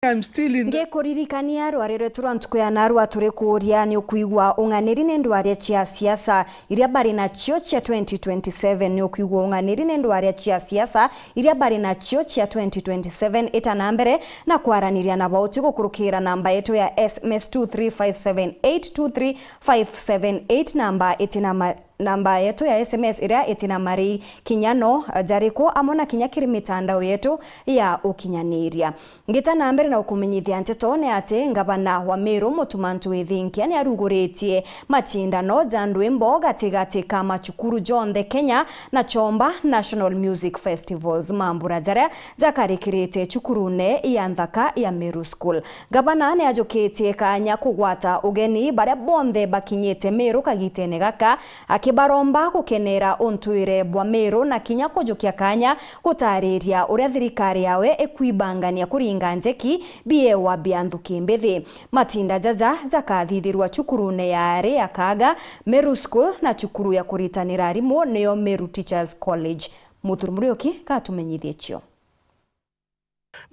I'm still in the kuririkania rwarire turantukuya na rwa turikuria ni ukuigwa unganiri ne ndwaria cia siasa iria bari na cio cia 2027 ni ukuigwa unganiri ne ndwaria cia siasa iria bari na cio cia 2027 etana mbere na kwaraniria na bauti gukurukira namba yetu ya SMS 23578 namba yetu ya SMS iria etina mari kinyano jariko amona kinya kiri mitandao yetu ya ukinyaniria ngita na mbere na ukumenyithia nteto ne ate ngabana wa Meru mutumantu withinkia ni aruguretie Matinda no Ndwimbo gatigati kama chukuru John the Kenya na Chomba National Music Festivals mambura jara jakarikirite chukurune ya nthaka ya Meru School. Gabana ne ajoketie kanya kugwata ugeni bare bonthe bakinyete Meru kagitene gaka akibaromba gukenera untuire bwa Meru na kinya kujukia kanya gutariria uria thirikari yawe ekwibangania kuringa njeki bie wa bianthuki mbithi. Matinda jaja jakathithirwa chukurune yare ya Kaga Meru School na chukuru ya kuritanira arimu neyo Meru Teachers College. Muthurumurioki katumenyithie cio.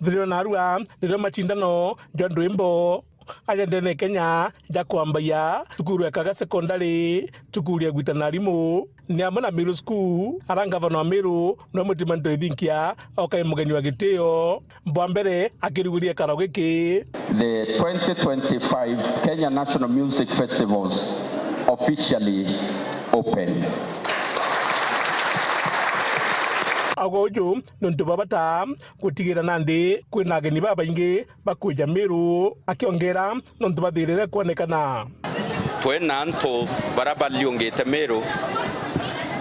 Dhiro narua ndio Matindano Ndwimbo ajendene Kenya jakwambaya tukuru ya Kaga secondary tukuru ya gwitanarimu ni amona Meru School arangavana wa Meru no mutimanto ithinkia okai mugeni wa giteo mbambere akiruguria karogeki. The 2025 Kenya National Music Festivals officially open. Agojo nontubabata kutigira nandi kwina ageni babaingi bakuja Meru akiongera nontubathirire kuonekana twena anto barabaliongete Meru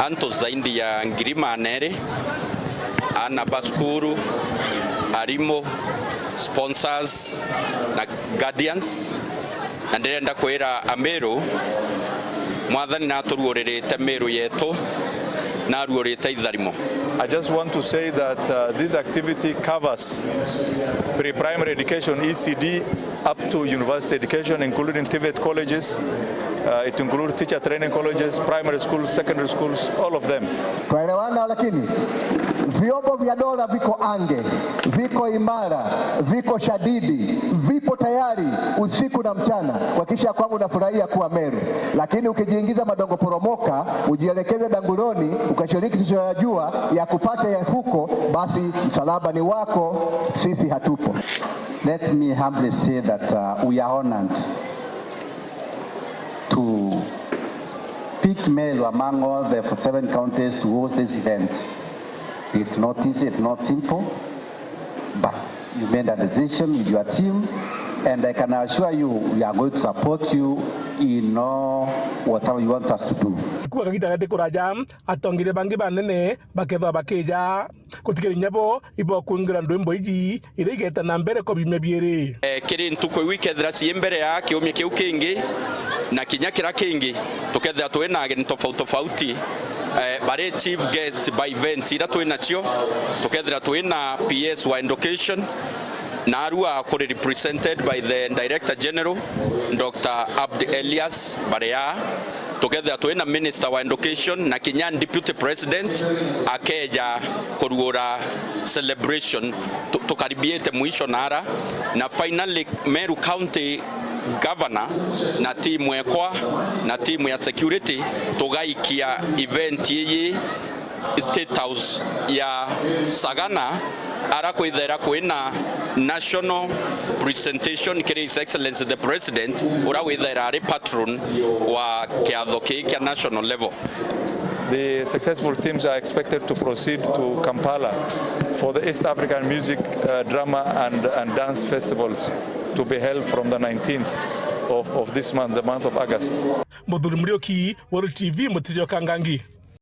anto zaidi ya ngirima nere ana baskuru arimo sponsors na guardians ndenda kwera Meru mwathani na turuorerete Meru yetu na ruorete itharimo. I just want to say that this activity covers pre-primary education, ECD, up to university education, including TVET colleges. It includes teacher training colleges, primary schools, secondary schools, all of them. Tunaelewana, lakini vyombo vya dola viko ange, viko imara, viko shadidi, vipo tayari usiku na mchana kuhakikisha kwamba unafurahia kuwa Meru. Lakini ukijiingiza madongo poromoka, ujielekeze danguloni, ukashiriki tusiyoyajua ya kupata ya huko, basi msalaba ni wako, sisi hatupo. Let me humbly say that we are honored to pick Meru among all the 7 counties to host this event. It's not easy, it's not simple, but you made a decision with your team, and I can assure you we are going to support you in all whatever you want us to do. Kwa kita kati kuraja atongire bangi banene baketha bakeja kutikiri nyabo ibo kuingira Ndwimbo iji irigeta na mbere ko bimebiere kiri ntuko wikethra ci mbere ya kiumye kiu kingi na kinya kira kingi tukethra twina ageni tofauti bare chief guests by event ira twina cio tukethra twina PS wa education na arua kuri represented by the Director General Dr. Abdi Elias Barea tukethra twina Minister wa Education na kinya Deputy President akeja kuruora celebration tukaribiete mwisho nara na finally Meru County Governor na timu ekwa na timu ya security tugaikia event iyi State House ya Sagana arakwithera kwina national presentation kiri His Excellency the President urawithera ari patron wa kiatho kia national level. The successful teams are expected to proceed to Kampala for the East African Music, Drama and Dance Festivals to be held from the 19th of this month, the month of August. Muthurumurioki World TV Mutirio Kangangi.